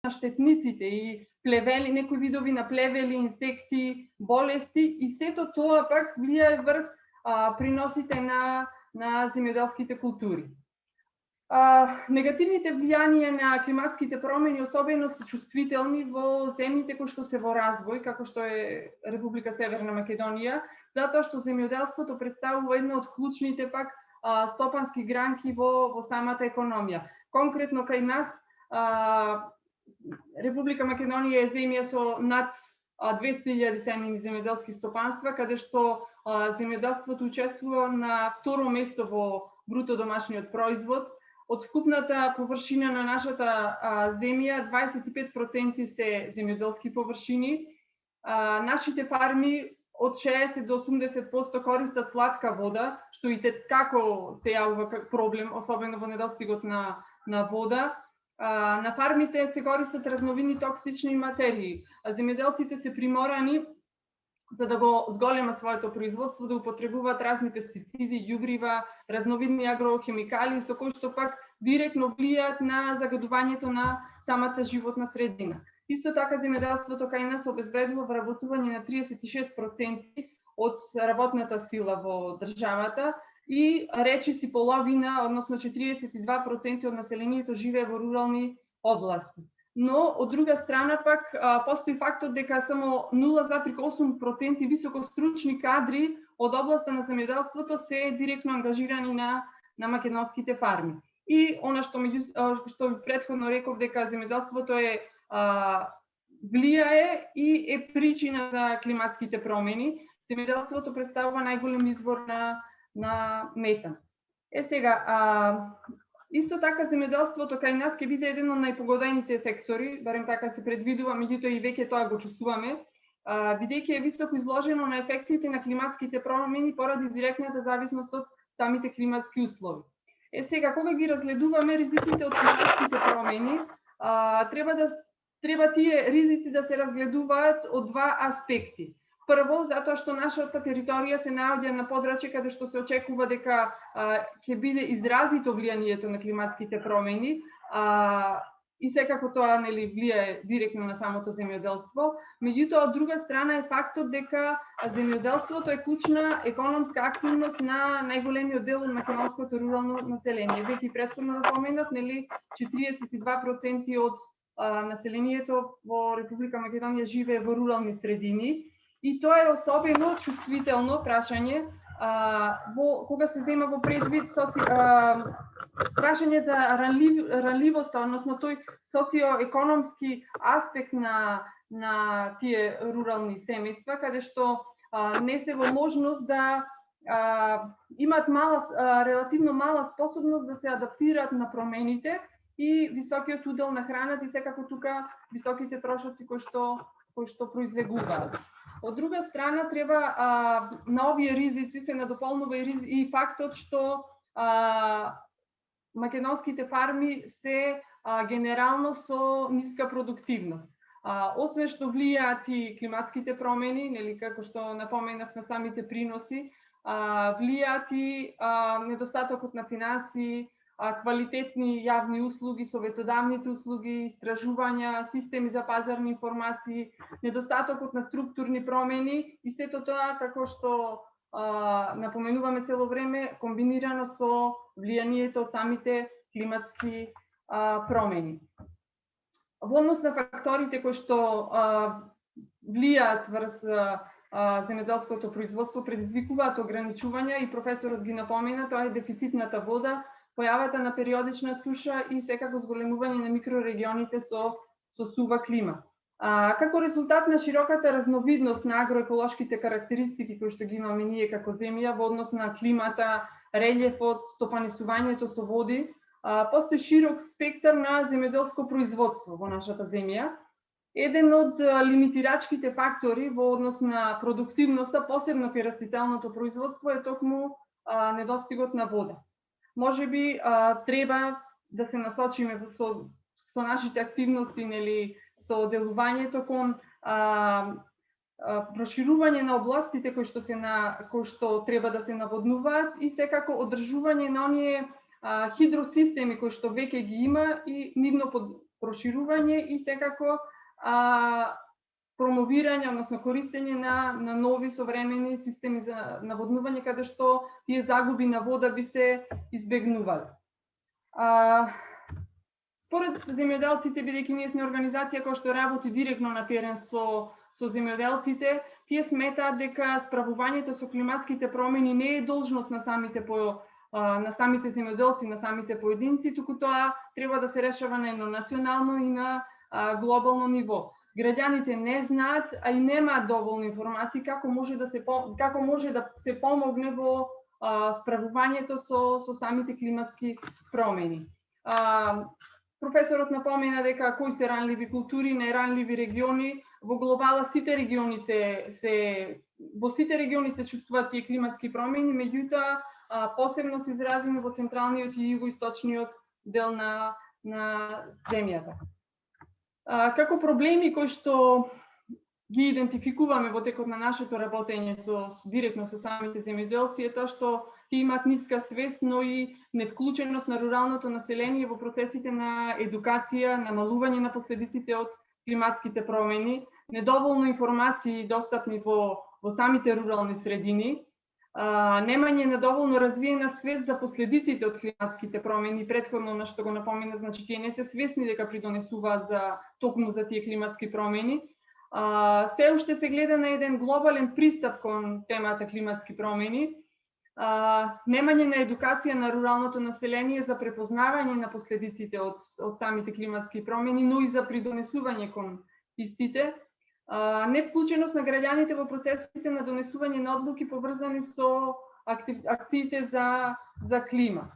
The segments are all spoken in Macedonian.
на штетниците и плевели, некои видови на плевели, инсекти, болести и сето тоа пак влијае врз приносите на земјоделските култури. Негативните влијанија на климатските промени особено се чувствителни во земјите кои што се во развој, како што е Република Северна Македонија, затоа што земјоделството представува една од клучните пак стопански гранки во самата економија. Конкретно кај нас Република Македонија е земја со над 200.000 семејни земјоделски стопанства, каде што земјоделството учествува на второ место во бруто домашниот производ. Од вкупната површина на нашата земја, 25% се земјоделски површини. Нашите фарми од 60 до 80% користат слатка вода, што и како се јавува проблем, особено во недостигот на вода. На фармите се користат разновидни токсични материи. Земјоделците се приморани за да го зголемат своето производство, да употребуваат разни пестициди, ѓубрива, разновидни агрохемикали, со кои што пак директно влијаат на загадувањето на самата животна средина. Исто така земјоделството кај нас обезбедува вработување на 36% од работната сила во државата и речиси половина, односно 42% од населението живее во рурални области. Но, од друга страна пак, постои фактот дека само 0,8% високостручни кадри од областа на земјоделството се директно ангажирани на македонските фарми. И она што претходно реков дека земјоделството влијае и е причина за климатските промени. Земјоделството представува најголем извор на метан. Сега, исто така земјоделството кај нас ќе биде еден од најпогодените сектори, барем така се предвидува, меѓутоа и веќе тоа го чувствуваме, бидејќи е високо изложено на ефектите на климатските промени поради директната зависност од самите климатски услови. Сега, кога ги разгледуваме ризиците од климатските промени, треба тие ризици да се разгледуваат од два аспекти. Прво, затоа што нашата територија се наоѓа на подрачје каде што се очекува дека ќе биде изразито влијанието на климатските промени и секако тоа влијае директно на самото земјоделство. Меѓутоа, од друга страна е фактот дека земјоделството е клучна економска активност на најголемиот дел од македонското рурално население. Веќе претходно напоменав, 42% од населението во Република Македонија живее во рурални средини. И тоа е особено чувствително прашање кога се зема во предвид прашање за ранливоста, односно тој социоекономски аспект на тие рурални семејства, каде што не се во можност да имаат релативно мала способност да се адаптираат на промените и високиот удел на храната и секако тука високите трошоци кои што произлегуваат. Од друга страна, треба на овие ризици се надополнува и фактот што македонските фарми се генерално со ниска продуктивност. Освен што влијаат и климатските промени, како што напоменав на самите приноси, влијаат и недостатокот на финанси, квалитетни јавни услуги, советодавните услуги, истражувања, системи за пазарни информации, недостатокот на структурни промени и сето тоа, како што напоменуваме цело време, комбинирано со влијанието од самите климатски промени. Во однос на факторите кои што влијаат врз земјоделското производство, предизвикуваат ограничувања и професорот ги напомена, тоа е дефицитната вода, појавата на периодична суша и секако зголемување на микрорегионите со сува клима. Како резултат на широката разновидност на агроеколошките карактеристики кои што ги имаме ние како земја во однос на климата, релјефот, стопанисувањето со води, постои широк спектар на земјоделско производство во нашата земја. Еден од лимитирачките фактори во однос на продуктивноста, посебно кај растителното производство, е токму недостигот на вода. Можеби треба да се насочиме со нашите активности, со делувањето кон проширување на областите кои што треба да се наводнуваат и секако одржување на оние хидросистеми кои што веќе ги има и нивно проширување и секако промовирање, односно користење на нови современи системи за наводнување, каде што тие загуби на вода би се избегнували. Според земјоделците, бидејќи ние сме организација која што работи директно на терен со земјоделците, тие сметаат дека справувањето со климатските промени не е должност на самите земјоделци, на самите поединци, туку тоа треба да се решава на едно национално и на глобално ниво. Граѓаните не знаат, а и немаат доволно информации како може да се помогне во справувањето со самите климатски промени. Професорот напомена дека кои се ранливи култури, неранливи региони. Во глобала во сите региони се чувствуваат тие климатски промени, меѓутоа посебно се изразени во централниот и југоисточниот дел на земјата. Како проблеми кои што ги идентификуваме во текот на нашето работење директно со самите земјоделци е тоа што тие имаат ниска свест, но и невклученост на руралното население во процесите на едукација, намалување на последиците од климатските промени, недоволно информации достапни во самите рурални средини, немање на доволно развиена свест за последиците од климатските промени, претходно на што го напомена, значи тие не се свесни дека придонесуваат токму за тие климатски промени. Се уште се гледа на еден глобален пристап кон темата климатски промени, немање на едукација на руралното население за препознавање на последиците од самите климатски промени, но и за придонесување кон истите, невклученост на граѓаните во процесите на донесување на одлуки поврзани со акциите за клима.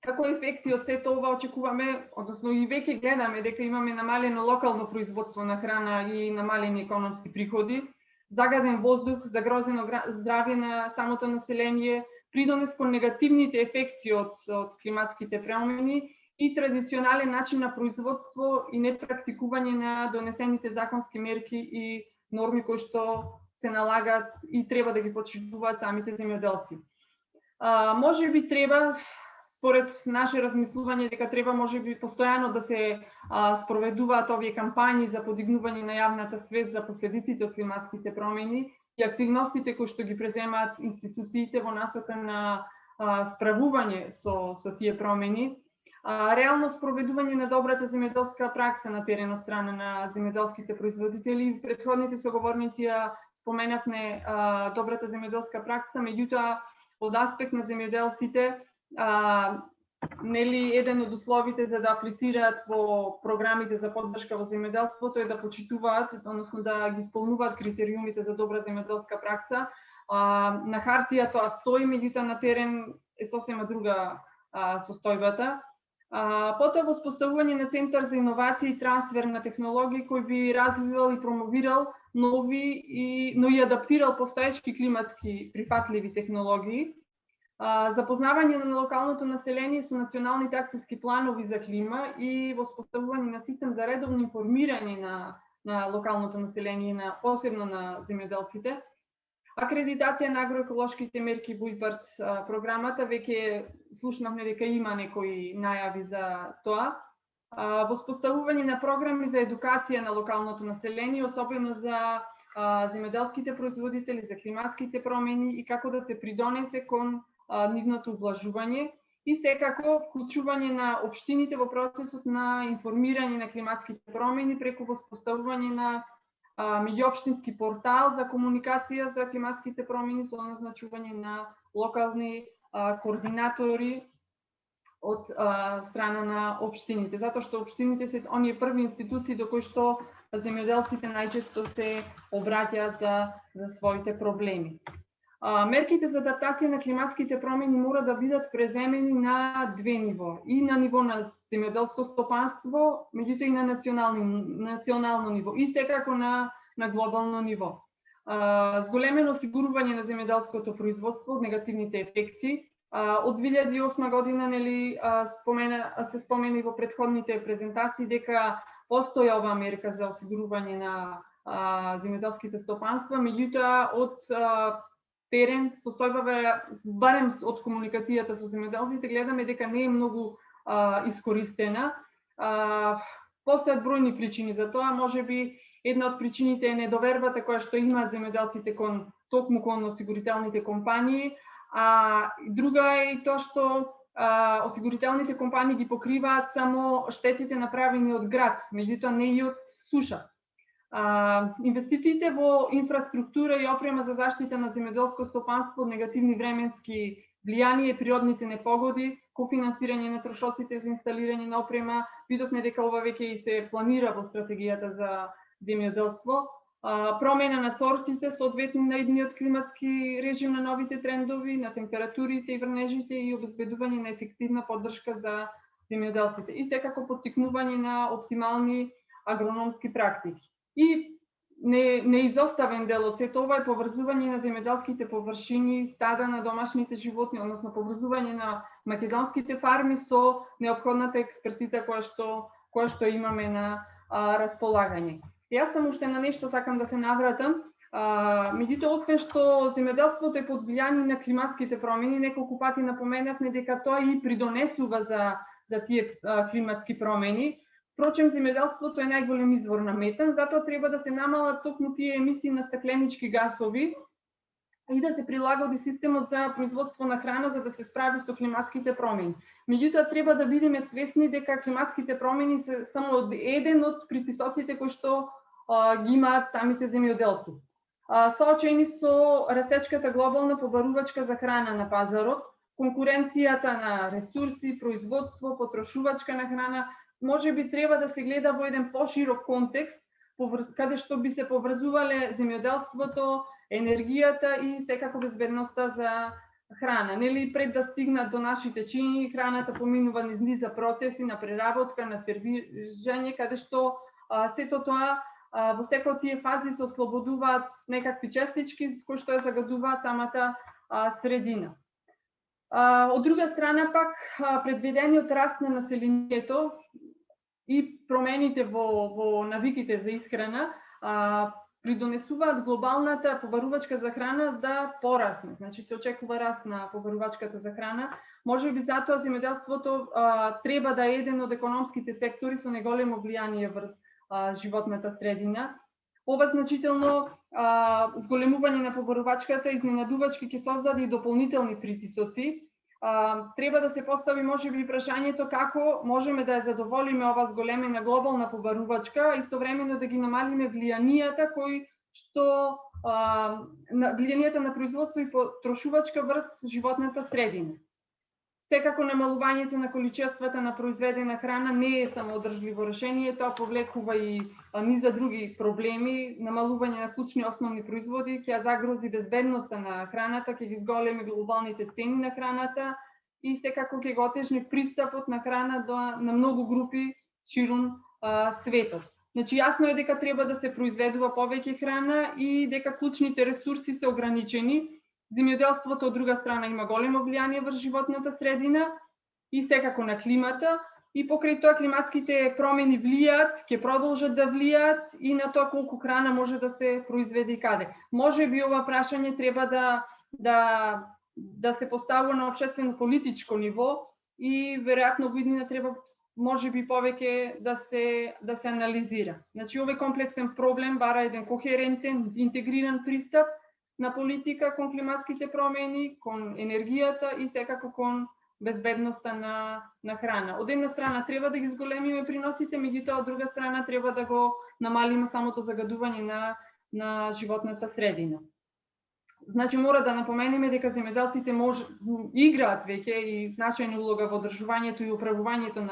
Како ефекти од сето ова очекуваме, односно и веќе гледаме дека имаме намалено локално производство на храна и намалени економски приходи, загаден воздух, загрозено здравје на самото население, придонес кон негативните ефекти од климатските промени и традиционален начин на производство и непрактикување на донесените законски мерки и норми кои што се налагаат и треба да ги почитуваат самите земјоделци. Може би треба, според наше размислување, дека треба можеби постојано да се спроведуваат овие кампањи за подигнување на јавната свест за последиците од климатските промени и активностите кои што ги преземаат институциите во насока на справување со тие промени. Реално спроведување на добрата земјоделска пракса на терен од страна на земјоделските производители. Претходните соговорници споменавме добрата земјоделска пракса, меѓутоа од аспект на земјоделците, еден од условите за да аплицираат во програмите за поддршка во земјоделството е да почитуваат, односно да ги исполнуваат критериумите за добра земјоделска пракса. На хартија тоа стои, меѓутоа на терен е сосема друга состојбата. Потоа воспоставување на центар за иновации и трансфер на технологии кој би развивал и промовирал нови, но и адаптирал постоечки климатски прифатливи технологии. Запознавање на локалното население со националните акцијски планови за клима и воспоставување на систем за редовно информирање на локалното население, посебно на земјоделците. Акредитација на агроеколошките мерки во ИПАРД програмата, веќе слушнавме дека има некои најави за тоа. Воспоставување на програми за едукација на локалното население, особено за земјоделските производители, за климатските промени и како да се придонесе кон нивното ублажување и секако вклучување на општините во процесот на информирање на климатските промени преку воспоставување на меѓуопштински портал за комуникација за климатските промени со назначување на локални координатори од страна на општините, затоа што општините се оние први институции до кои што земјоделците најчесто се обраќаат за своите проблеми. Мерките за адаптација на климатските промени мора да бидат преземени на две ниво. И на ниво на земјоделско стопанство, меѓутоа и на национално ниво. И секако на глобално ниво. Зголемено осигурување на земјоделското производство од негативните ефекти. Од 2008 година се спомена и во претходните презентации дека постои оваа мерка за осигурување на земјоделските стопанства, меѓутоа од терен состојбава, барем од комуникацијата со земјоделците, гледаме дека не е многу искористена. Постојат бројни причини за тоа, можеби една од причините е недовербата која што имаат земјоделците токму кон осигурителните компании, а друга е и тоа што осигурителните компании ги покриваат само штетите направени од град, меѓутоа не и од суша. Инвестициите во инфраструктура и опрема за заштита на земјоделско стопанство од негативни временски влијанија и природните непогоди, кофинансирање на трошоците за инсталирање на опрема, видовме дека ова веќе и се планира во стратегијата за земјоделство, промена на сортите соодветно на идниот климатски режим, на новите трендови, на температурите и врнежите и обезбедување на ефективна поддршка за земјоделците и секако поттикнување на оптимални агрономски практики. И неизоставен дел од сето ова е поврзување на земјоделските површини, стада на домашните животни, односно поврзување на македонските фарми со неопходната експертиза која што имаме на располагање. Јас сам уште на нешто сакам да се навратам. Меѓутоа, освен што земјоделството е под влијание на климатските промени, неколку пати напоменавме дека тоа и придонесува за тие климатски промени. Впрочем, земјоделството е најголем извор на метан, затоа треба да се намалат токму тие емисии на стакленички гасови и да се прилагоди системот за производство на храна за да се справи со климатските промени. Меѓутоа, треба да бидеме свесни дека климатските промени се само еден од притисоците кои што ги имаат самите земјоделци. Соочени со растечката глобална побарувачка за храна на пазарот, конкуренцијата на ресурси, производство, потрошувачка на храна, можеби треба да се гледа во еден поширок контекст, каде што би се поврзувале земјоделството, енергијата и секако безбедноста за храна. Нели, пред да стигнат до нашите чини, храната поминува низ низа процеси на преработка, на сервирање, каде што сето тоа во секој од тие фази се ослободуваат некакви честички кои што ја загадуваат самата средина. Од друга страна пак, предвидениот раст на населението и промените во навиките за исхрана придонесуваат глобалната побарувачка за храна да порасне. Значи се очекува раст на побарувачката за храна. Можеби затоа земјоделството треба да е еден од економските сектори со најголемо влијание врз животната средина. Ова значително зголемување на побарувачката изненадувачки ќе создаде и дополнителни притисоци. Треба да се постави можеби прашањето како можеме да ја задоволиме ова зголемена глобална побарувачка, истовремено да ги намалиме влијанијата кои што влијанијата на производство и потрошувачка врз животната средина. Секако намалувањето на количествата на произведена храна не е само одржливо решение, тоа повлекува и низа други проблеми. Намалување на клучни основни производи ќе ја загрози безбедноста на храната, ќе ги зголеми глобалните цени на храната и секако ќе го отежни пристапот на храна на многу групи ширум светот. Значи, јасно е дека треба да се произведува повеќе храна и дека клучните ресурси се ограничени. Земјоделството од друга страна има големо влијание врз животната средина и секако на климата и покрај тоа климатските промени влијаат, ќе продолжат да влијаат и на тоа колку храна може да се произведе и каде. Можеби ова прашање треба да се поставува на општествено политичко ниво и веројатно во иднина треба можеби повеќе да се анализира. Значи, овој комплексен проблем бара еден кохерентен, интегриран пристап на политика кон климатските промени, кон енергијата и секако кон безбедноста на храна. Од една страна треба да ги зголемиме приносите, меѓутоа од друга страна треба да го намалиме самото загадување на животната средина. Значи, мора да напоменеме дека земјоделците играат веќе и значајна улога во одржувањето и управувањето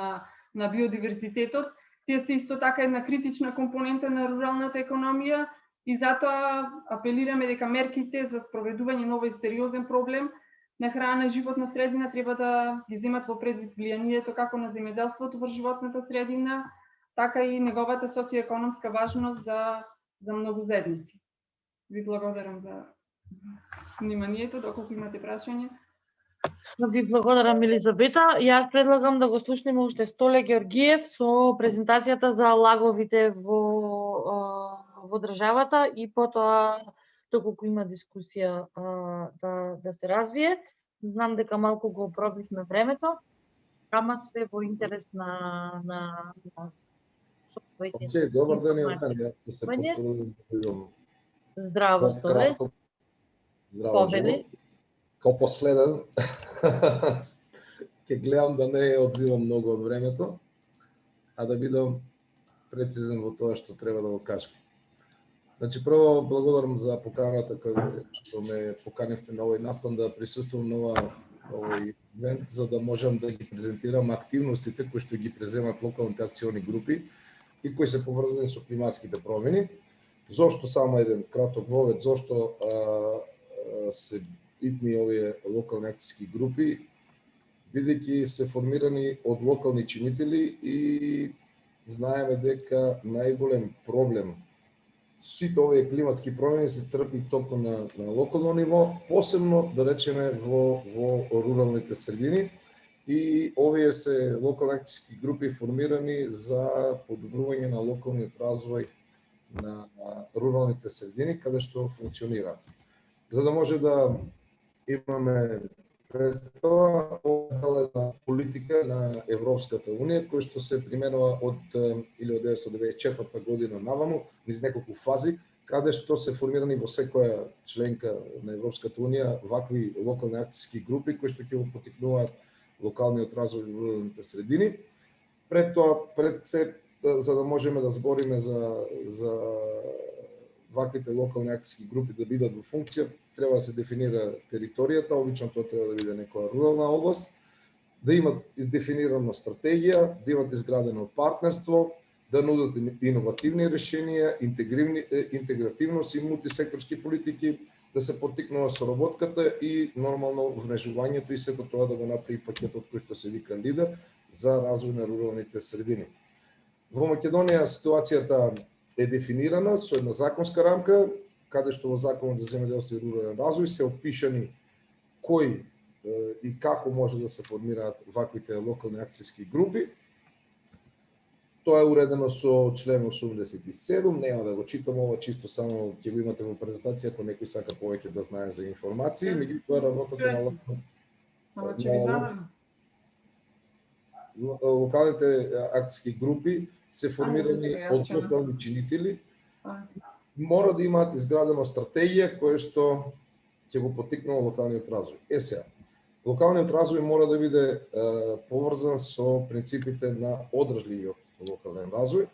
на биодиверзитетот. Тие се исто така една критична компонента на руралната економија, и затоа апелираме дека мерките за спроведување на овој сериозен проблем на храна и животна средина треба да ги земат во предвид влијанието како на земјоделството во животната средина, така и неговата социоекономска важност за многу заедници. Ви благодарам за вниманието, доколку имате прашање. Ви благодарам, Елизабета. Јас предлагам да го слушнеме уште Столе Георгиев со презентацијата за лаговите во државата и потоа, доколку има дискусија, да се развие. Знам дека малку го пробивме времето, ама све во интерес на твоите добар ден и информации. ја се потрудам Здраво, Столе. по-кратко. Здраво, Победи. живот. Као последен, ќе гледам да не одзивам многу од времето, а да бидам прецизен во тоа што треба да го кажам. Значи, прво, благодарам за поканата кога што ме поканивте на овој настан да присуствувам на овој ивент, за да можам да ги презентирам активностите кои што ги преземат локалните акциони групи и кои се поврзани со климатските промени. Зошто само еден краток вовед, зошто се битни овие локални акциски групи, бидејќи се формирани од локални чинители и знаеме дека најголем проблем сите овие климатски промени се трпи токму на локално ниво, посебно да речеме во руралните средини, и овие се локални акциски групи формирани за подобрување на локалниот развој на руралните средини каде што функционираат. За да може да имаме представа о политика на Европската унија која што се применува од 1994 година наваму низ неколку фази, каде што се формирани во секоја членка на Европската унија вакви локални акциски групи кои што ќе го поттикнуваат локалниот развој во руралните средини. Пред се, за да можеме да збориме за ваквите локални акциски групи да бидат во функција, треба да се дефинира територијата, обично тоа треба да биде некоја рурална област, да имат издефинирана стратегија, да имат изградено партнерство, да нудат иновативни решенија, интегративност и мултисекторски политики, да се поттикнува соработката и нормално вмешувањето и сето тоа да го направи пакетот кој што се вика лидер за развој на руралните средини. Во Македонија ситуацијата е дефинирана со една законска рамка, каде што во Законот за земјоделство и рурален развој се опишани кој и како може да се формираат ваквите локални акциски групи. Тоа е уредено со член 87, нема да го читам ова, чисто само ќе го имате во презентација, ако некој сака повеќе да знае за информации. Меѓутоа работата на локалните акциски групи се формирани од локални чинители, мора да имаат изградена стратегија која што ќе го поттикнува локалниот развој. Сега, локалниот развој мора да биде поврзан со принципите на одржливиот локален развој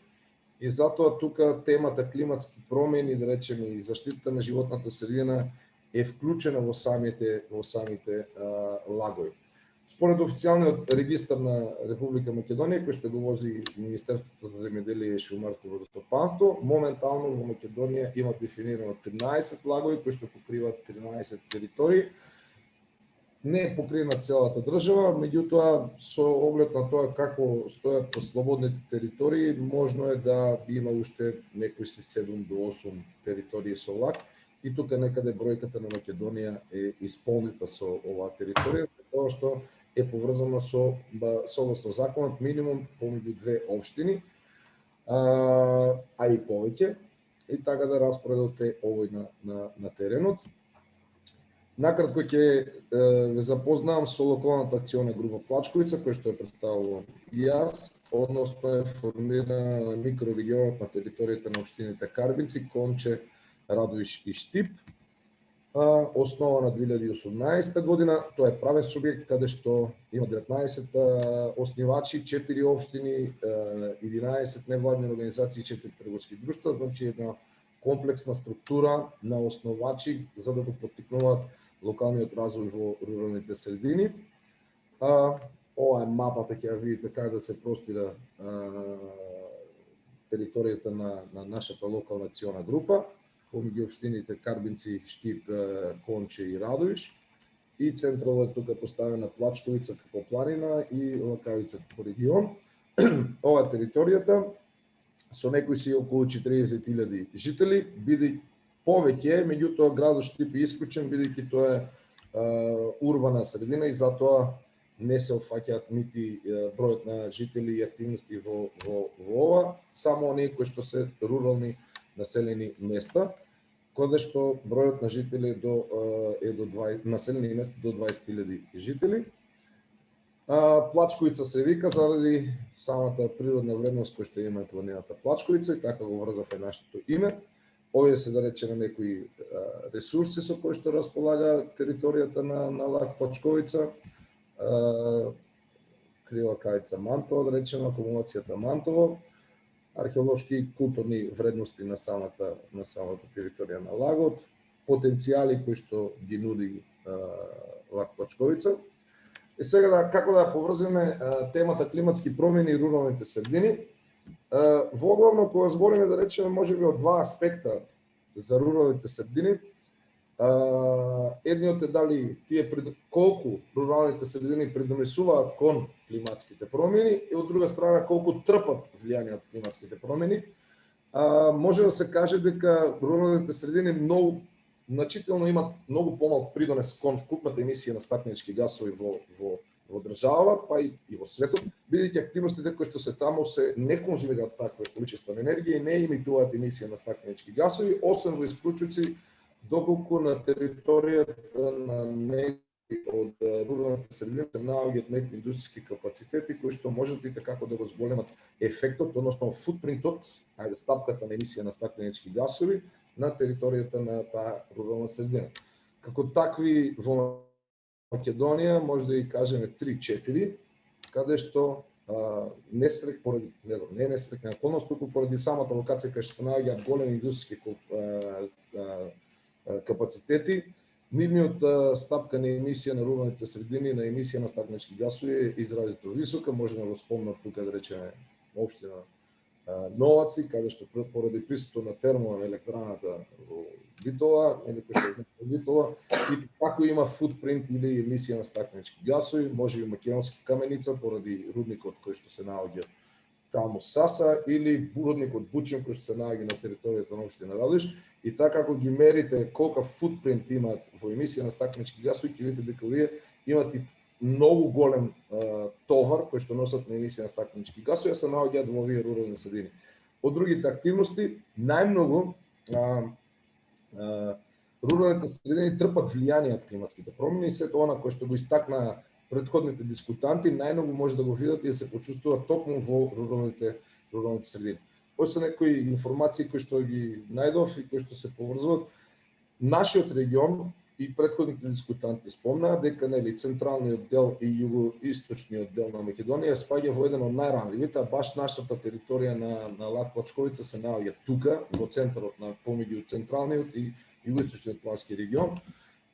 и затоа тука темата климатски промени, да речеме и заштитата на животната средина е вклучена во самите лагови. Според официјалниот регистар на Република Македонија, кој што го вози Министерството за земјоделие и шумарство и водостопанство, моментално во Македонија има дефинирано 13 лагови кои што покриваат 13 територии. Не е покрена целата држава, меѓутоа со оглед на тоа како стојат слободните територии, можно е да има уште некои си 7 до 8 територии со лаг, и тука некаде бројката на Македонија е исполнита со оваа територија, тоа што е поврзано со согласно законот минимум помеѓу две општини, а и повеќе, и така да распоредот е овој на теренот. Накратко ќе ве запознавам со локалната акциона група Плачковица, која што ја представувам и јас, односно е формирана на микрорегионот на територијата на општините Карбинци, Конче, Радовиш и Штип, основана 2018 година. Тоа е правен субјект каде што има 19 оснивачи, 4 општини, 11 невладини организации и 4 трговски друштва, значи една комплексна структура на основачи за да го поттикнуваат локалниот развој во руралните средини. Ова е мапата, ќе ја видите како да се простира територијата на нашата локална акциона група, помеѓу општините Карбинци, Штип, Конче и Радовиш. И централно е тука поставена Плачковица како планина и Лакавица како регион. Ова територијата со некои си околу 40.000 жители, биде повеќе, меѓутоа градот Штип е исклучен бидејќи тоа е урбана средина и затоа не се опфаќаат нити бројот на жители и активности во ова, само оние кои што се рурални населени места, каде што бројот на жители е до 20 населени места до 20.000 жители. Плачковица се вика заради самата природна вредност која што има планината Плачковица и така го врзавме нашето име. Овие се да речеме некои ресурси со кои што располага територијата на лагот Плачковица. Крива кавица Мантово, да речеме акумулацијата Мантово, археолошки и културни вредности на самата територија на лагот, потенцијали кои што ги нуди лагот Плачковица. И сега како да поврземе темата климатски промени и руралните средини. Воглавно кога збориме да речеме можеби од два аспекта за руралните средини. Едниот е дали тие колку руралните средини придонесуваат кон климатските промени и од друга страна колку трпат влијание од климатските промени. Може да се каже дека руралните средини многу значително имат многу помалку придонес кон вкупната емисија на стакленички гасови во држава, па и во светот, бидејќи активностите кои што се таму се не конзумираат таква количество на енергија и не емитуваат емисија на стакленички гасови, освен во исклучоци доколку на територијата на некои од руралните средини се наоѓаат некои индустријски капацитети кои што можат и како да го зголемат ефектот, односно футпринтот, стапката на емисија на стакленички гасови на територијата на таа рурална средина. Како такви во Македонија може да ги кажеме 3-4, каде што поради несреќна околност, туку поради самата локација кај што наоѓаат големи индустријски капацитети, нивниот стапка на емисија на руралните средини на емисија на стакленички гасови е изразито висока. Можеме да го спомнат тука да речеме општина Новаци, каде што поради присуството на термоелектраната во Битола, или кој што знае Битола, и како има футпринт или емисија на стакленички гасови, може и Македонски Каменица поради рудникот кој што се наоѓа таму Саса или рудникот Бучин кој што се наоѓа на територијата на општина Радош, и така ако ги мерите колка футпринт имаат во емисија на стакленички гасови, ќе видите дека овие имаат и многу голем товар кој што носат на емисија на стакленички гасови, се наоѓаат во овие рурални средини. Од другите активности, најмногу руралните средини трпат влијание од климатските промени и сето она кој што го истакна претходните дискутанти, најмногу може да го видат и да се почувствува токму во руралните средини. Ово се некои информации кои што ги најдов и кои што се поврзуваат. Нашиот регион и претходните дискутанти спомнаа дека централниот дел и југоисточниот дел на Македонија спаѓа во еден од најранливите, а баш нашата територија на лагот Плачковица се наоѓа тука, во центарот на помеѓу централниот и југоисточниот плански регион.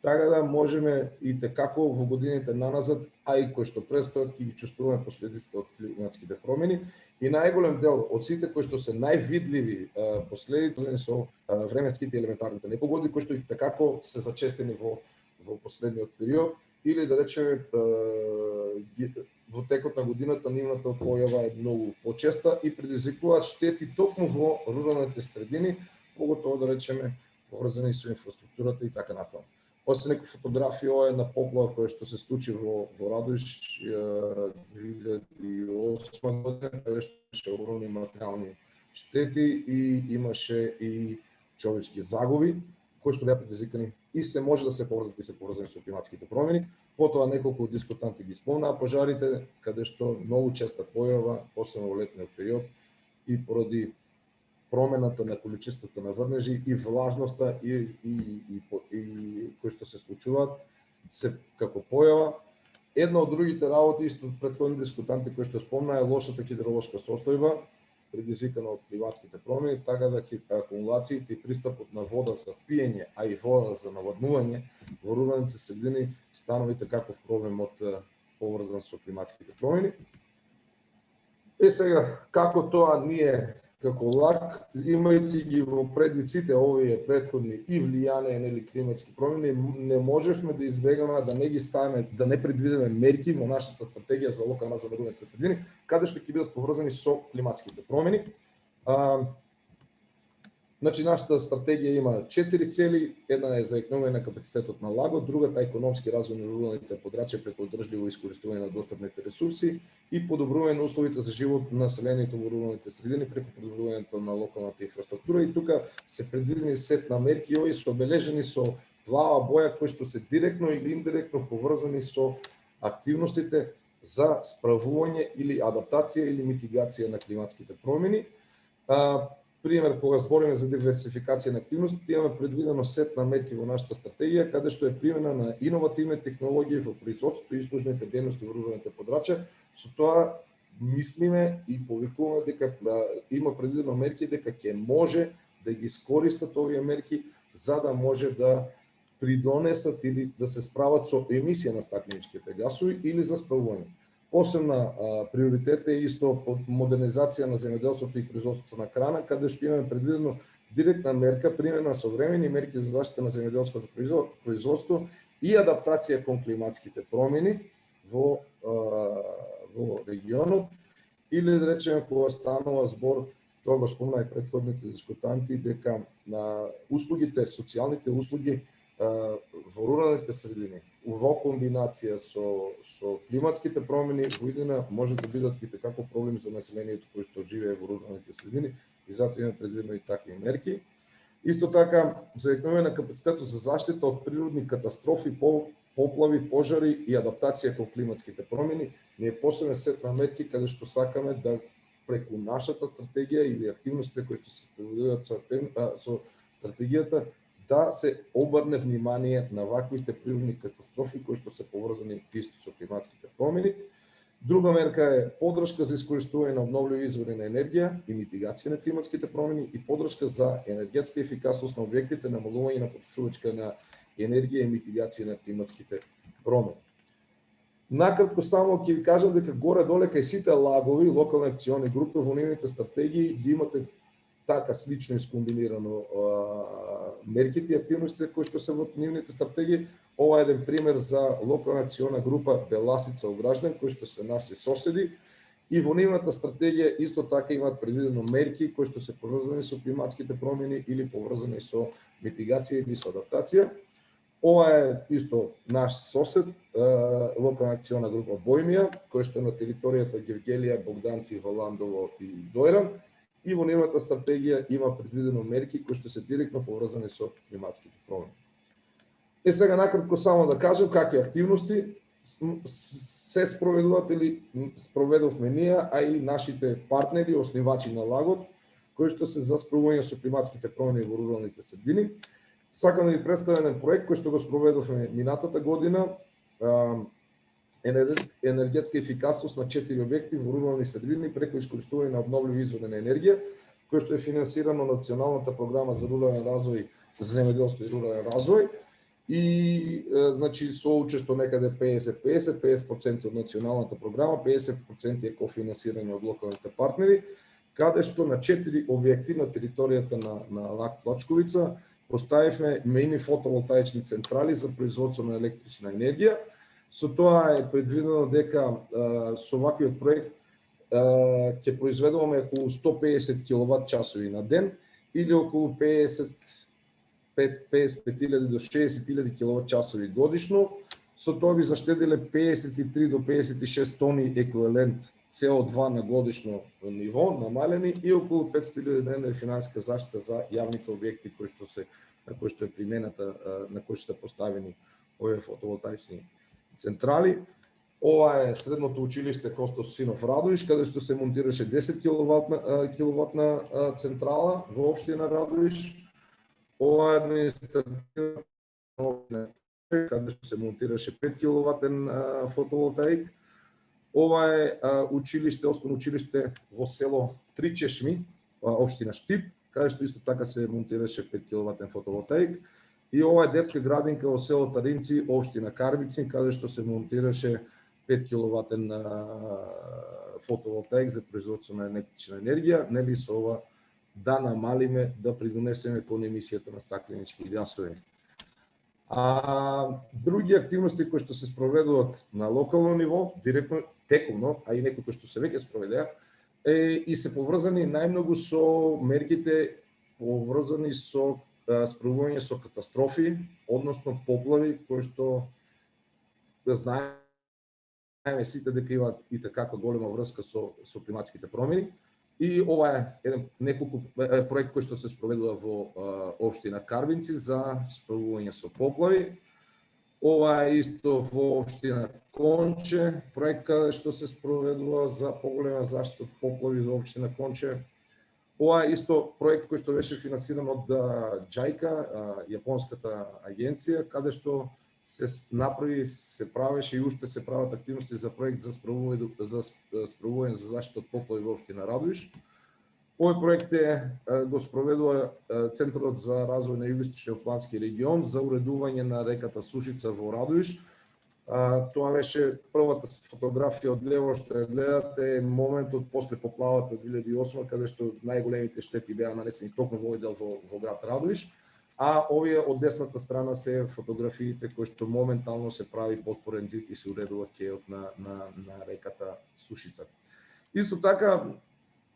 Така да можеме и како во годините наназад, а и кои што престојат, ќе ги чувствуваме последиците од климатските промени. И најголем дел од сите кои што се највидливи последици со временските елементарните непогоди, кои што и како се зачестени во последниот период, или да речеме во текот на годината нивната појава е многу почеста и предизвикуваат штети токму во руралните средини, поготово да речеме поврзани со инфраструктурата и така натаму. Освен некои фотографии, ова е на поплава која што се случи во Радош 2008 година, каде што имаше огромни материјални штети и имаше и човечки загуби, кои што беа предизвикани и се може да се поврзат и се поврзани со климатските промени. Потоа неколку дискутанти ги спомнаа пожарите, каде што многу честа појава, посебно во летниот период, и поради промената на количеството на врнежи и влажноста и кои што се случуваат се како појава. Една од другите работи, исто претходни дискутанти кои што спомнаа, е лошата хидроложка состојба, предизвикана од климатските промени, така да акумулациите и пристапот на вода за пиење, а и вода за наводнување во руралните средини станува таков проблем поврзан со климатските промени. И сега, како тоа ние како ЛАК, имајќи ги во предвид сите овие претходни и влијание на климатски промени, не можевме да избегнеме да не ги ставиме, да не предвидиме мерки во нашата стратегија за локална развој на руралните средини, каде што ќе бидат поврзани со климатските промени. Значи, нашата стратегија има 4 цели. Една е зајакнување на капацитетот на лагот, другата е економски развој на руралните подрачја преку одржливо искористување на достапните ресурси и подобрување на условите за живот на населението во руралните средини преку подобрувањето на локалната инфраструктура. И тука се предвидени сет на мерки, овие се обележени со плава боја, кои што се директно или индиректно поврзани со активностите за справување или адаптација или митигација на климатските промени. Пример, кога збориме за диверсификација на активности, имаме предвидено сет на мерки во нашата стратегија, каде што е примена на иновативни технологии во производството и услужните дејности во руралните подрачја. Со тоа мислиме и повикуваме дека има предвидено мерки дека ќе може да ги искористат овие мерки за да може да придонесат или да се справат со емисија на стакленичките гасови или за справување. Посебна приоритет е исто модернизација на земјоделството и производството на храна, каде што имаме предвидено директна мерка, примена на современи мерки за заштита на земјоделското производство и адаптација кон климатските промени во регионот, или да речеме кога станува збор, тоа го спомна и претходните дискутанти, дека на услугите, социјалните услуги во руралните средини, во комбинација со климатските промени во иднина може да бидат и како проблем за населението кој што живее во руралните средини и затоа имаме предвидено и такви мерки. Исто така, завекнување на капацитетот за заштита од природни катастрофи, поплави, пожари и адаптација кон климатските промени, ние посебен сет на мерки каде што сакаме да преку нашата стратегија или активностите кои што се проведуваат со стратегијата да се обрне внимание на ваквите природни катастрофи кои што се поврзани исто со климатските промени. Друга мерка е поддршка за искористување на обновливи извори на енергија и митигација на климатските промени и поддршка за енергетска ефикасност на објектите, намалување на потрошувачка на енергија и митигација на климатските промени. Накратко само ќе ви кажам дека горе-доле кај сите лагови, локални акциони групи во нивните стратегии ги имате така слично искомбинирано мерките и активностите кои што се во нивните стратегии. Ова е еден пример за локална акциона група Беласица Огражден, кои што се наши соседи и во нивната стратегија исто така имаат предвидено мерки кои што се поврзани со климатските промени или поврзани со митигација или со адаптација. Ова е исто наш сосед, локална акциона група Бојмија, кој што е на територијата Гевгелија, Богданци, Валандово и Дојран. И во нивната стратегија има предвидено мерки кои што се директно поврзани со климатските промени. Сега накратко само да кажам какви активности се спроведуваат или спроведовме ние, а и нашите партнери, основачи на лагот, кои што се за справување со климатските промени во руралните средини. Сакам да ви представам еден проект кој што го спроведовме минатата година, енергетска ефикасност на 4 објекти во рурални средини преку искористување на обновливи извори на енергија, кој што е финансирано Националната програма за рурален развој, за земјоделство и рурален развој и значи со учество некаде 50% од националната програма, 50% е кофинансирање од локалните партнери, каде што на 4 објекти на територијата на Лак Плачковица поставивме мини фотоволтаични централи за производство на електрична енергија. Со тоа е предвидено дека со ваквиот проект ќе произведуваме околу 150 киловат часови на ден или околу 55.000 до 60.000 киловат часови годишно. Со тоа би заштедиле 53 до 56 тони еквивалент CO2 на годишно ниво, намалени и околу 500.000 денара финансиска заштита за јавните објекти на кои што е примената, на кои што се поставени овие фотоволтаични централи. Ова е средното училиште Костов Синов Радовиш, каде што се монтираше 10 киловатна централа во општина Радовиш. Ова е административна каде што се монтираше 5 киловатен фотоволтаик. Ова е училиште, основно училиште во село Тричешми, општина Штип, каде што исто така се монтираше 5 киловатен фотоволтаик. И ова е детска градинка во село Таринци, општина Карбици, каде што се монтираше 5 киловатен фотоволтаик за производство на електрична енергија, нели со ова да намалиме, да придонесеме кон емисијата на стакленички гасови. Други активности кои што се спроведуваат на локално ниво, директно, тековно, а и некои кои што се веќе спроведеа, и се поврзани најмногу со мерките поврзани со справување со катастрофи, односно поплави, кои што знаеме сите дека имаат и така голема врска со климатските промени. И ова е еден неколку проект кој што се спроведува во општина Карбинци за справување со поплави. Ова е исто во општина Конче, проект каде што се спроведува за поголема заштита од поплави во општина Конче. Ова е исто проект кој што беше финансиран од JICA, јапонската агенција, каде што се направи, се правеше и уште се прават активности за проект за спровување за заштита од поплави во општина Радуиш. Овој проект го спроведува Центарот за развој на Југоисточниот плански регион за уредување на реката Сушица во Радуиш. Тоа беше првата фотографија од лево што ја гледате, моментот после поплавата 2008, каде што најголемите штети беа нанесени токму во овој дел во град Радуиш, а овие од десната страна се фотографиите кои што моментално се прави потпорен зид и се уредува кејот на реката Сушица. Исто така,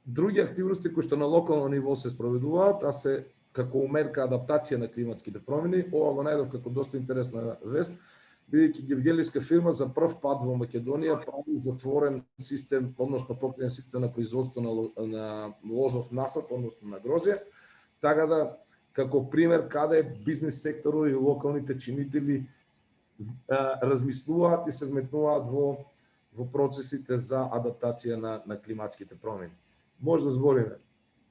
други активности кои што на локално ниво се спроведуваат, а се како умерка адаптација на климатските промени, ова го најдов како доста интересна вест, бидејќи гевгелиска фирма за прв пат во Македонија прави затворен систем, односно покриен систем на производство на лозов насад, односно на грозје, така да како пример каде бизнис секторот и локалните чинители размислуваат и се вметнуваат во процесите за адаптација на климатските промени. Може да збориме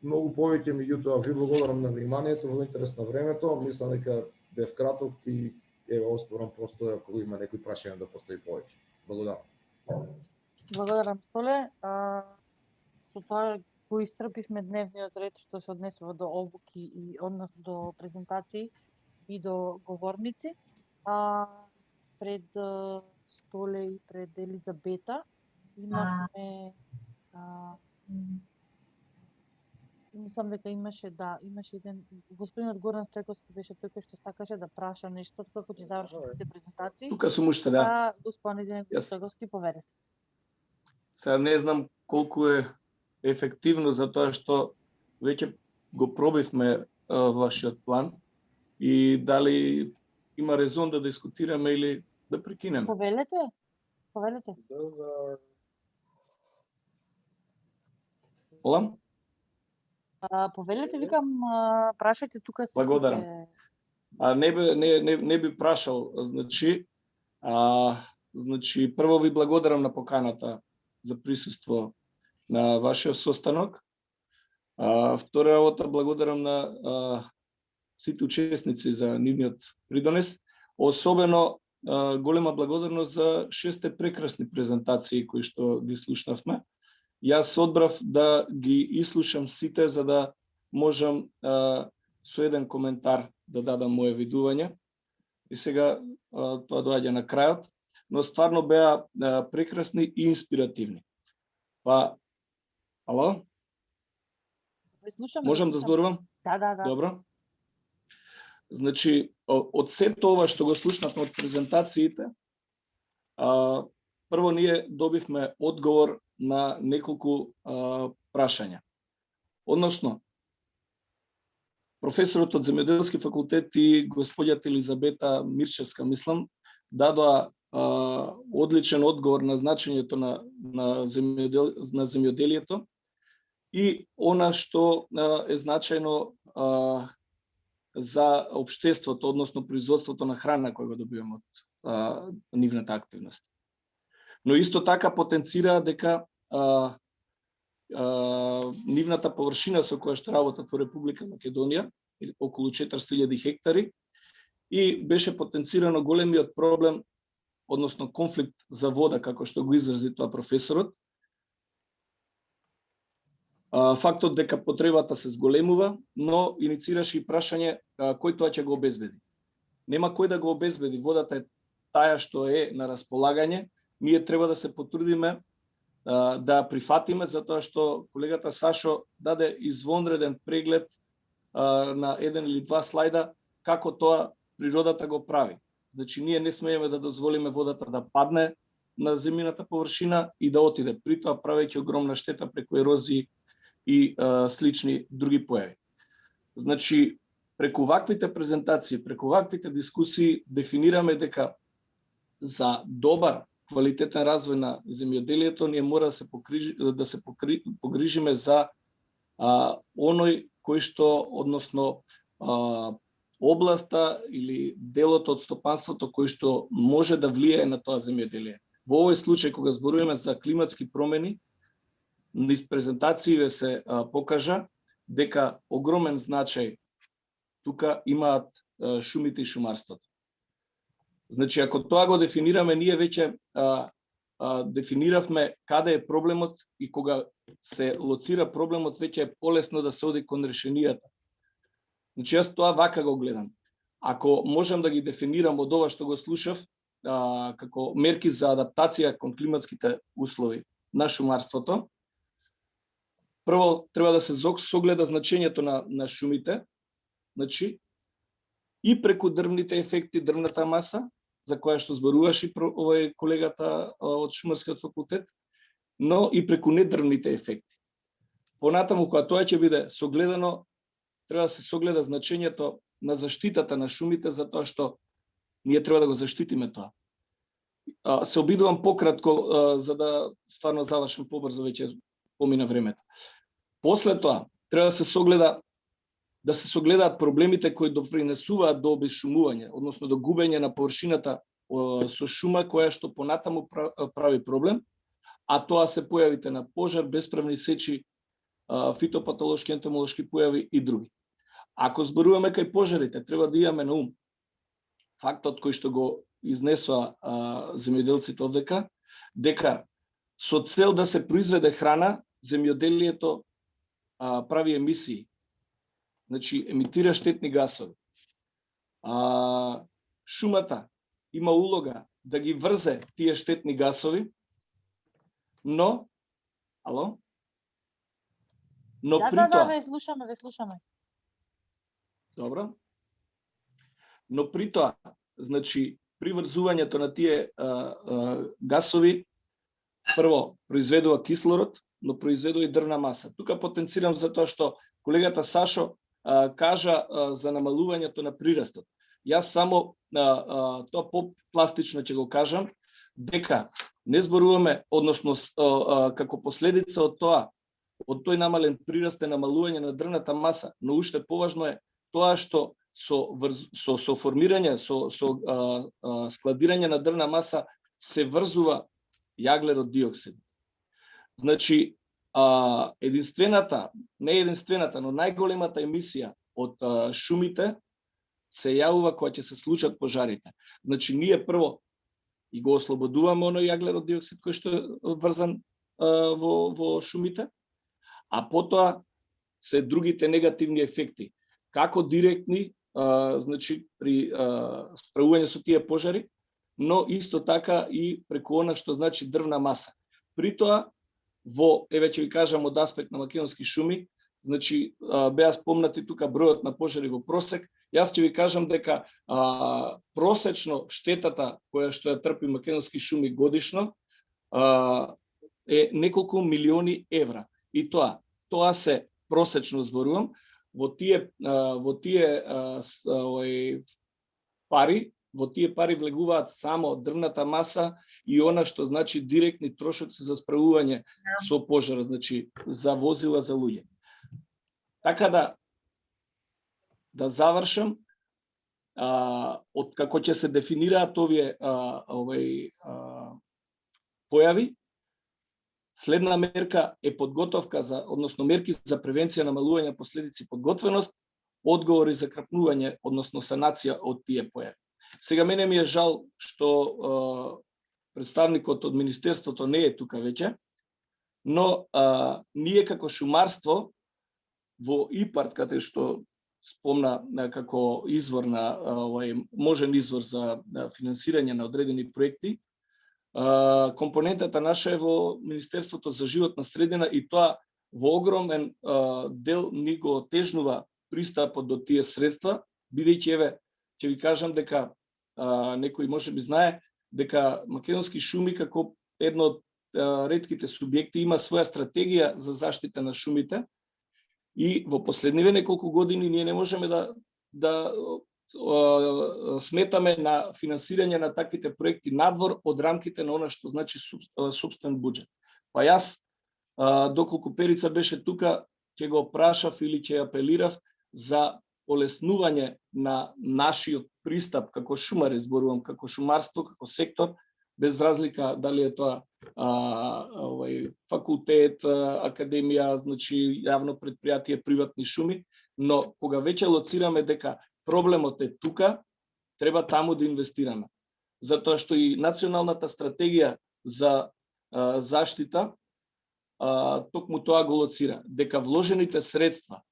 многу повеќе, меѓутоа ви благодарам на вниманието во интерес на времето. Мислам дека бев краток и ево оставам просто ако има некои прашања да постави повеќе. Благодарам. Благодарам, Столе. Со тоа го исцрпивме дневниот ред што се однесува до обуки и однос до презентации и до говорници. Пред Столе и пред Елизабета имаме мислам дека имаше еден господинот Горан Стрековски беше тој кој што сакаше да праша нешто како ќе завршите презентации. Тука сум уште, да. Господин Стрековски, поведете. Сега не знам колку е ефективно за тоа што веќе го пробивме вашиот план и дали има резон да дискутираме или да прекинеме. Повелете. Олам? Повелете, викам, прашајте тука се. Благодарам. Не би прашал, значи прво ви благодарам на поканата за присуство на вашиот состанок. Втора работа, благодарам на сите учесници за нивниот придонес. Особено голема благодарност за 6 прекрасни презентации кои што ги слушнавме. Јас одбрав да ги ислушам сите за да можам со еден коментар да дадам моje видување. И сега тоа доаѓа на крајот, но стварно беа прекрасни и инспиративни. Ало? Можам да зборувам? Да. Добро. Значи, од сето ова што го слушнавме од презентациите, прво ние добивме одговор на неколку прашања. Односно, професорот од Земјоделски факултет и господјата Елизабета Мирчевска, мислам, дадоа одличен одговор на значењето на земјоделието и она што е значајно за општеството, односно производството на храна кој го добиваме од нивната активност. Но исто така потенцира дека нивната површина со која што работат во Република Македонија, околу 400.000 хектари, и беше потенцирано големиот проблем, односно конфликт за вода, како што го изрази тоа професорот. Фактот дека потребата се зголемува, но иницираше и прашање кој тоа ќе го обезбеди. Нема кој да го обезбеди, водата е таа што е на располагање. Ние треба да се потрудиме да прифатиме, затоа што колегата Сашо даде извонреден преглед на еден или два слайда како тоа природата го прави. Значи, ние не смееме да дозволиме водата да падне на земјината површина и да отиде, при тоа правејќи огромна штета преку ерозии и слични други појави. Значи, преку ваквите презентации, преку ваквите дискусии, дефинираме дека за добар квалитетен развој на земјоделието ние мора да се погрижиме за оној кој што, односно, областа или делот од стопанството кој што може да влијае на тоа земјоделие. Во овој случај, кога зборуваме за климатски промени, низ презентациите се покажа дека огромен значај тука имаат шумите и шумарството. Значи, ако тоа го дефинираме, ние веќе дефиниравме каде е проблемот и кога се лоцира проблемот, веќе е полесно да се оди кон решенијата. Значи, јас тоа вака го гледам. Ако можам да ги дефинирам од ова што го слушав, како мерки за адаптација кон климатските услови на шумарството, прво треба да се согледа значењето на шумите, значи, и преку дрвните ефекти, дрвната маса, за која што зборуваше овој колегата од Шумарскиот факултет, но и преку недрвните ефекти. Понатаму, кога тоа ќе биде согледано, треба да се согледа значењето на заштитата на шумите, затоа што ние треба да го заштитиме тоа. Се обидувам пократко, за да стварно завршам побрзо, веќе помина времето. После тоа, треба да се согледаат проблемите кои допринесуваат до обезшумување, односно до губење на површината со шума, која што понатаму прави проблем, а тоа се појавите на пожар, бесправни сечи, фитопатолошки, ентомолошки појави и други. Ако зборуваме кај пожарите, треба да имаме на ум фактот кој што го изнесоа земјоделците овдека, дека со цел да се произведе храна, земјоделието прави емисии. Значи, емитира штетни гасови. Шумата има улога да ги врзе тие штетни гасови, но при тоа... ве слушаме. Добро. Но при тоа, значи, при врзувањето на тие гасови, прво, произведува кислород, но произведува и дрвна маса. Тука потенцирам за тоа што колегата Сашо кажа за намалувањето на прирастот. Јас само тоа по-пластично ќе го кажам, дека не зборуваме, односно како последица од тоа, од тој намален прираст е намалување на дрвната маса, но уште поважно е тоа што со формирање, со складирање на дрвна маса се врзува јаглерод диоксид. Значи, не единствената, но најголемата емисија од шумите се јавува кога ќе се случат пожарите. Значи, ние прво и го ослободуваме оној јаглерод диоксид кој што е врзан во шумите, а потоа се другите негативни ефекти, како директни, значи при справување со тие пожари, но исто така и преку она што значи дрвна маса. При тоа, ќе ви кажам од аспект на македонски шуми, значи беа спомнати тука бројот на пожари во просек. Јас ќе ви кажам дека просечно штетата која што ја трпи македонски шуми годишно е неколку милиони евра. И тоа се просечно зборувам, во тие пари влегуваат само дрвната маса и она што значи директни трошоци за справување со пожар, значи за возила, за луѓе. Така да завршам, од како ќе се дефинираат овие појави, следна мерка е подготовка односно мерки за превенција на намалување последици, подготвеност, одговори за крпнување, односно санација од тие појави. Сега мене ми е жал што представникот од Министерството не е тука веќе, но ние како шумарство во ИПАРД, каде што спомна како извор на можен извор за финансирање на одредени проекти, компонентата наша е во Министерството за животна средина и тоа во огромен дел ни го отежнува пристапот до тие средства, бидејќи ќе ви кажам дека некој може би знае дека македонски шуми како едно од ретките субјекти има своја стратегија за заштита на шумите и во последниве неколку години ние не можеме да сметаме на финансирање на таквите проекти надвор од рамките на она што значи супствен буџет. Па јас, доколку Перица беше тука, ќе го прашав или ќе апелирав за олеснување на нашиот пристап како шумари, зборувам како шумарство, како сектор, без разлика дали е тоа факултет, академија, значи јавно предпријатие, приватни шуми, но кога веќе лоцираме дека проблемот е тука, треба таму да инвестираме. Затоа што и националната стратегија за заштита токму тоа го лоцира, дека вложените средства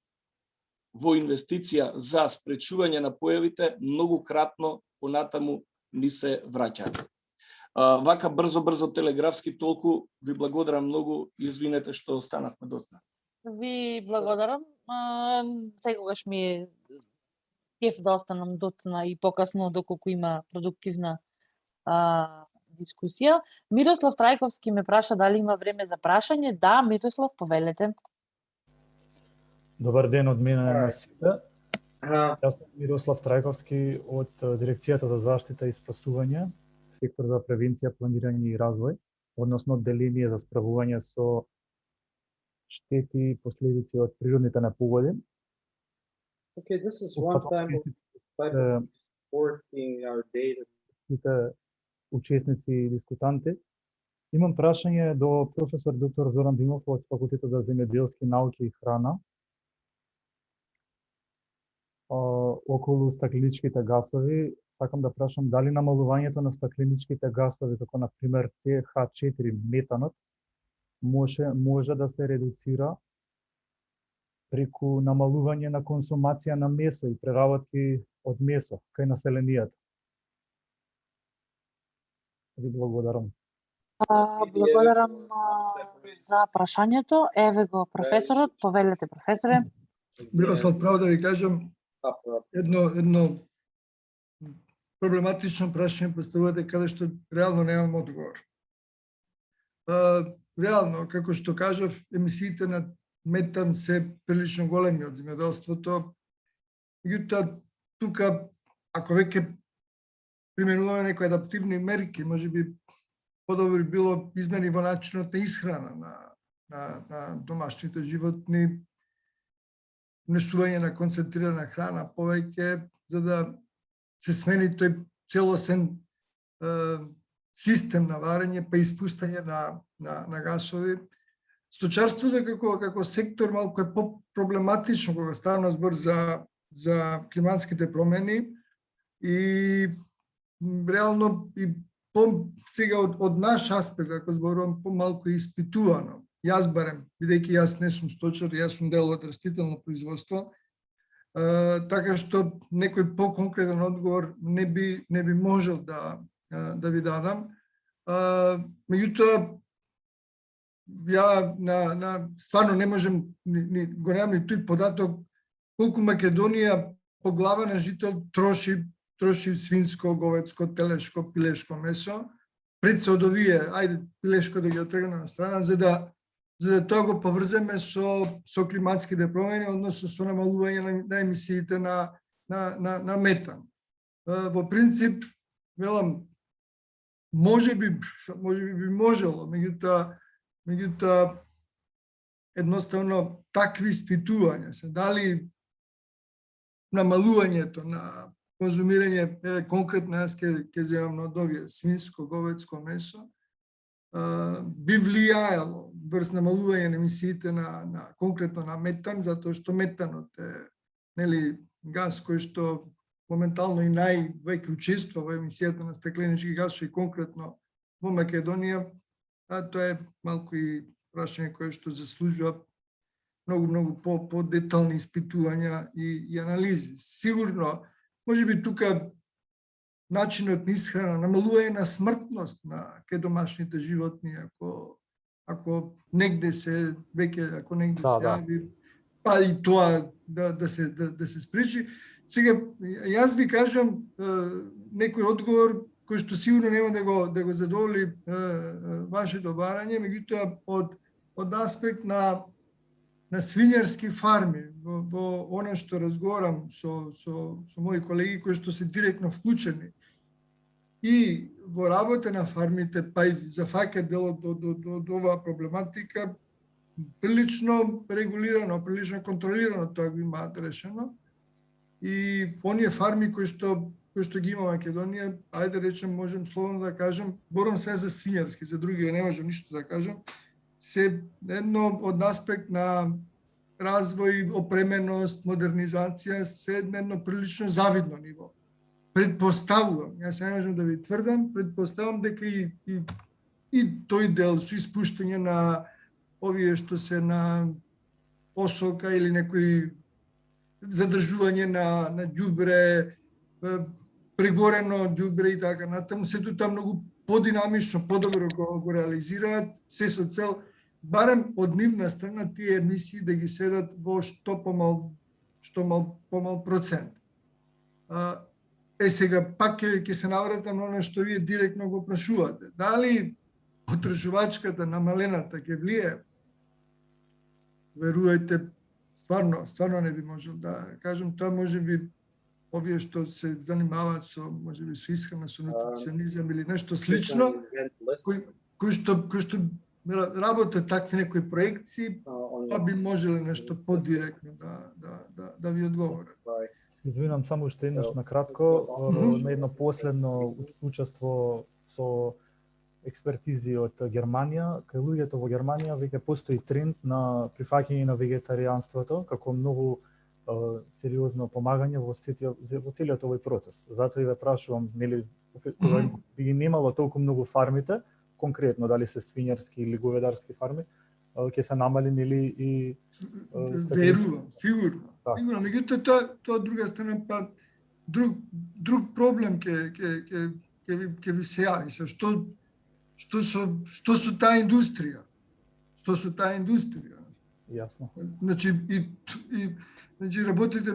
во инвестиција за спречување на појавите многу кратно понатаму ни се враќаат. Вака брзо телеграфски толку ви благодарам многу и извинете што останавме доцна. Ви благодарам. Секогаш ми е кеф да останам доцна и покасно доколку има продуктивна дискусија. Мирослав Трајковски ме праша дали има време за прашање. Да, Мирослав, повелете. Добар ден од мене на сите. Јас сум Мирослав Трајковски од Дирекцијата за заштита и спасување, сектор за превенција, планирање и развој, односно деление за справување со штети и последици од природните непогоди. Okay, this is one time of reporting our data. Учесници и дискутанти. Имам прашање до професор доктор Зоран Димов од Факултетот за земјоделски науки и храна околу стакленичките гасови. Сакам да прашам дали намалувањето на стакленичките гасови, како на пример CH4 метанот, може да се редуцира преку намалување на консумација на месо и преработки од месо кај населението. Ви благодарам. Благодарам за прашањето. Еве го професорот, повелете професоре. Мирослав, право да ви кажам, едно проблематично прашање поставувате каде што реално немам одговор. Реално, како што кажав, емисиите на метан се прилично големи од земјоделството. Меѓутоа, тука, ако веќе применуваме некои адаптивни мерки, може би подобро било измени во начинот на исхрана на домашните животни, внесување на концентрирана храна повеќе, за да се смени тој целосен систем на варење, па испуштање на гасови. Сточарството како сектор малку е по-проблематично кога стана збор за климатските промени и реално и сега од наш аспект, ако зборувам, помалку испитувано. Јас барем, бидејќи јас не сум сточар, јас сум дел од растително производство, така што некој по-конкретен одговор не би можел да ви дадам. Меѓутоа, ја стварно не можем, го немам ни тој податок колку Македонија по глава на жител троши свинско, говедско, телешко, пилешко месо, пред се од овие, ајде пилешко да ги отргнеме на страна, за да тоа го поврземе со климатските промени, односно со намалување на емисиите на метан. Во принцип, велам, може би можело, меѓутоа едноставно такви испитувања се дали намалувањето на конзумирање, конкретно јас ќе земам од овие свинско, говедско месо, би влијаело врз намалување на емисиите конкретно на метан, затоа што метанот е газ кој што моментално и највеќе учествува во емисијата на стакленички гасови, конкретно во Македонија, тоа е малку и прашање кое што заслужува многу по-детални испитувања и анализи. Сигурно, може би тука начинот на исхрана, намалување на смртност кај домашните животни, ако негде се веќе, ако негде се јави, па и тоа да се спречи. Сега, јас ви кажам некој одговор кој што сигурно нема да го задоволи вашето барање, меѓутоа од аспект на свињарски фарми, во она што разговарам со мои колеги кои што се директно вклучени и во работа на фармите, па и зафаќа делот од оваа проблематика, прилично регулирано, прилично контролирано тоа го имаат решено. и оние фарми кои што ги има Македонија, ајде речем, можем словно да кажем, борам се за свинјарски, за други не можам ништо да кажам, се едно од аспект на развој, опременост, модернизација, се едно прилично завидно ниво. Предпоставувам, јас не можам да ви тврдам, предпоставувам дека и тој дел со испуштање на овие што се на посока или некои задржување на ѓубре, прегорено ѓубре и така натаму, сето тоа многу подинамично, подобро го реализираат, се со цел барем од нивна страна тие емисии да ги сведат во што помал процент. Сега пак ќе се навратам на оно што вие директно го прашувате. Дали потрошувачката намалената ќе влие? Верувајте, стварно не би можел да кажам. Тоа може би овие што се занимаваат со, може би, со исхрана, со нутриционизам или нешто слично, кои што работат такви некои проекции, па би можеле нешто подиректно да ви одговорат. Извинам, само уште еднаш на кратко, на едно последно учество со експертизи од Германија, кај луѓето во Германија веќе постои тренд на прифаќање на вегетаријанството како многу сериозно помагање во целиот овој процес. Затоа и ве прашувам, нели, кога би немало толку многу фармите, конкретно дали се свинјарски или говедарски фарми, ќе се намали, нели, и верувам, сигурно. Сигурно, меѓутоа тоа друга страна па друг проблем ќе ви се јави. Што со таа индустрија? Што со таа индустрија? Јасно. Значи работите,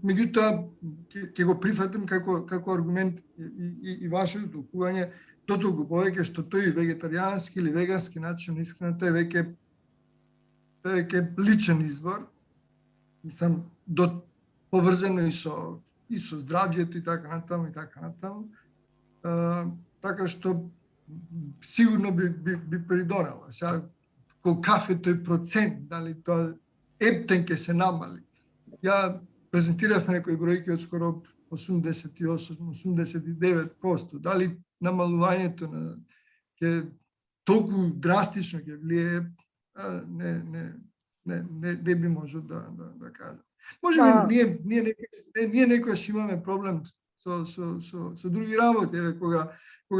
меѓутоа ќе го прифатам како аргумент и вашето толкување, дотолку повеќе што тој вегетаријански или вегански начин на исхрана, тој веќе личен избор, мислам, поврзано и со здравјето и така натаму, така што сигурно би придонела. Сега, колкав е тој процент, дали тоа ептен ќе се намали. Ја презентиравме некои бројки од скоро 88-89%. Дали намалувањето ќе толку драстично ќе влие, не би можел да кажам. Може би ние некојаш имаме проблем со други работи, кога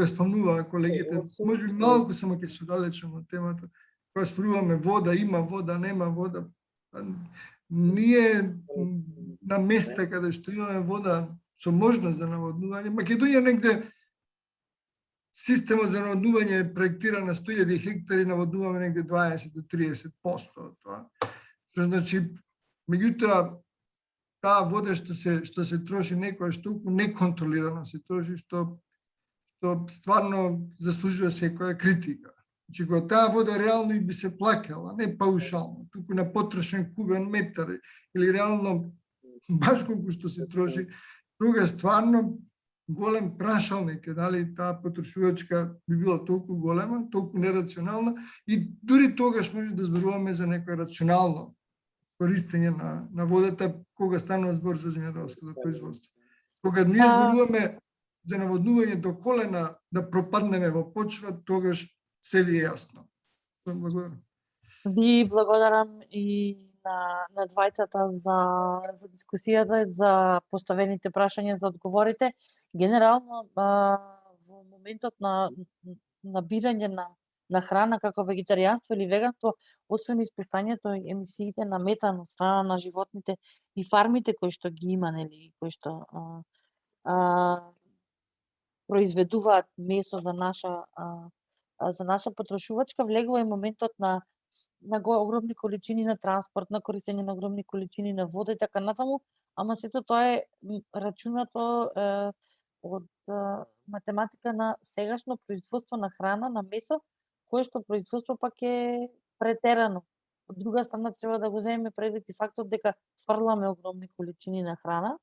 спомнуваа колегите, може би малку само ќе се оддалечам од темата, кога спомнуваме вода, има вода, нема вода. Ние на места каде што имаме вода со можност за наводнување, Македонија негде системот за наводнување е проектиран на 100.000 хектари, наводнуваме негде 20 до 30% од тоа. Што значи, меѓутоа, таа вода што се троши некојаш толку неконтролирано се троши, што стварно заслужува секоја критика. Значи, кога таа вода реално и би се плакала, не паушално, туку на потрошен кубен метар или реално баш колку што се троши, тога стварно голем прашалник е дали таа потрошувачка би била толку голема, толку нерационална и дури тогаш може да зборуваме за некој рационално користење на водата кога станува збор за земјоделското производство. Кога ние зборуваме за наводнување до колена да пропаднеме во почва, тогаш се ви е јасно. Благодарам. Ви благодарам и на двајцата за дискусијата, за поставените прашања, за одговорите. Генерално, во моментот на набирање на храна како вегетаријанство или веганство, освен испуштањето и емисиите на метан од страна на животните и фармите кои што ги има, нели, кои што произведуваат месо за наша потрошувачка, влегува и моментот на огромни количини на транспорт, на користење на огромни количини на вода и така натаму, ама сето тоа е рачунато од математика на сегашно производство на храна, на месо, кое што производство пак е претерано. Од друга страна треба да го земеме предвид и фактот дека фрламе огромни количини на храна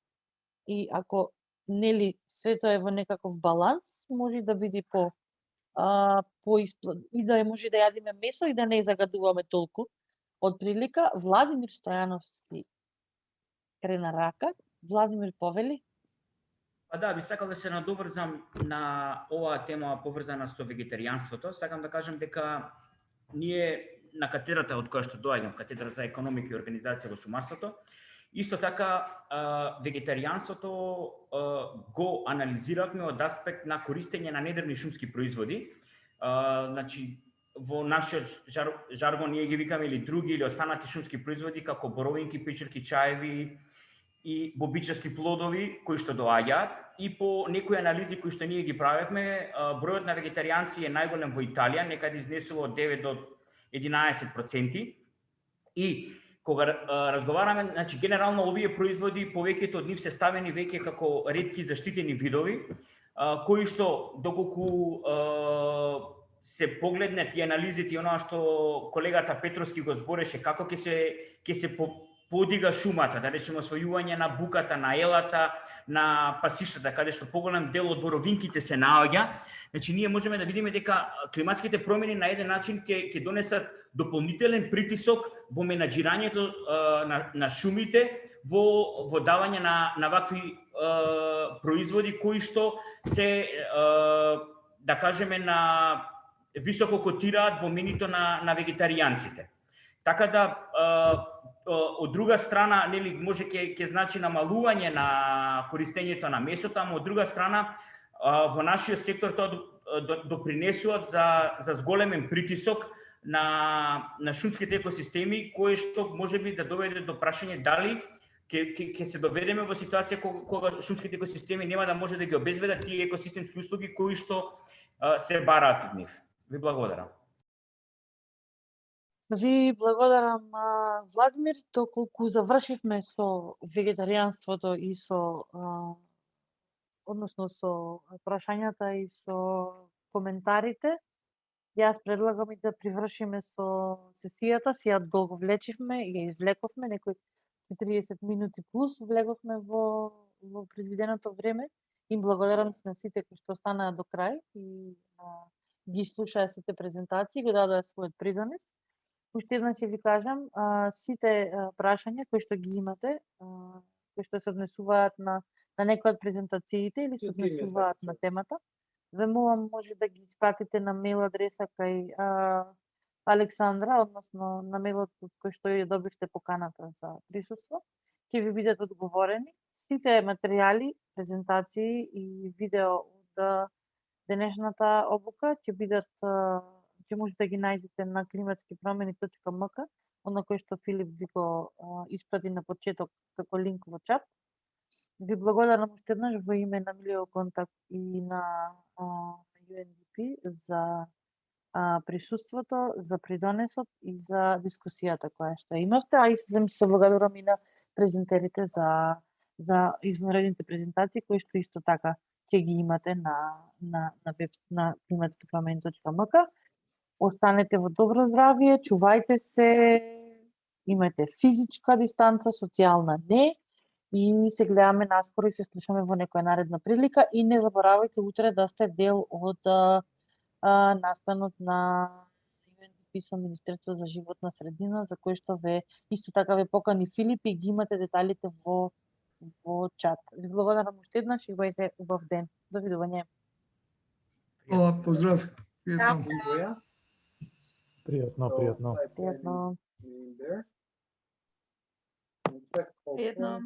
и ако нели свето е во некаков баланс, може да биде и да може да јадиме месо и да не загадуваме толку. Од прилика, Владимир Стојановски крена рака, Владимир повели. Па да, би сакал да се надоврзам на оваа тема поврзана со вегетаријанството. Сакам да кажем дека ние на катедрата од која што доаѓам, катедра за економика и организација во шумарството, исто така вегетаријанството го анализиравме од аспект на користење на недрвни шумски производи. Значи, во нашиот жаргон ние ги викаме или други или останати шумски производи како боровинки, печурки, чаеви и бобичасти плодови кои што доаѓаат, и по некои анализи кои што ние ги правевме, бројот на вегетаријанци е најголем во Италија, некаде изнесува од 9 до 11%. И кога разговараме, значи генерално овие производи, повеќето од нив се ставени веќе како ретки заштитени видови, кои што доколку се погледнат и анализите и оноа што колегата Петровски го збореше, како ќе се подига шумата, да речеме освојување на буката, на елата, на пасиштата, каде што поголем дел од боровинките се наоѓа. Значи ние можеме да видиме дека климатските промени на еден начин ќе донесат дополнителен притисок во менаџирањето на шумите, во давање на вакви производи кои што се, да кажеме, на високо котираат во менито на вегетаријанците. Така да од друга страна, нели, може ќе значи намалување на користењето на месото, ама од друга страна во нашиот сектор тоа допринесуваат за зголемен притисок на шумските екосистеми, кој што можеби да доведе до прашање дали ќе се доведеме во ситуација кога шумските екосистеми нема да може да ги обезбедат тие екосистемски услуги кои што се бараат од нив. Ви благодарам. Ви благодарам, Владимир. Доколку завршивме со вегетаријанството и со односно со прашањата и со коментарите, јас предлагам и да привршиме со сесијата. Си ја долго влечивме и ја извлековме, некои 30 минути плюс влеговме во предвиденото време. Им благодарам на сите кои што останаа до крај и ги слушаа сите презентации, го дадоа својот придонес. Уште еднаш ќе ви кажам, сите прашања кои што ги имате, кои што се однесуваат на некои од презентациите или се однесуваат на темата, ве молам може да ги испратите на мејл адреса кај Александра, односно на мејлот од кој што ја добивте поканата за присуство, ќе ви бидат одговорени. Сите материјали, презентации и видео од денешната обука ќе можете да ги најдете на klimatskipромени.mk, на кој што Филип ви го испрати на почеток како линк во чат. Ви благодарам уште еднаш во име на Милио Контакт и на UNDP за присуството, за придонесот и за дискусијата која што имавте, а и се благодарам и на презентерите за извонредните презентации кои што исто така ќе ги имате на веб на klimatskipромени.mk. Останете во добро здравје, чувајте се, имајте физичка дистанца, социјална не, и се гледаме наскоро и се слушаме во некоја наредна прилика. И не заборавајте утре да сте дел од настанот на UNDP со Министерство за животна средина, за кој што исто така ве покани Филип и ги имате деталите во чат. Ви благодарам уште еднаш и имајте убав ден. Довидување. Поздрав. Пријатно. Пријатно. Prijetno.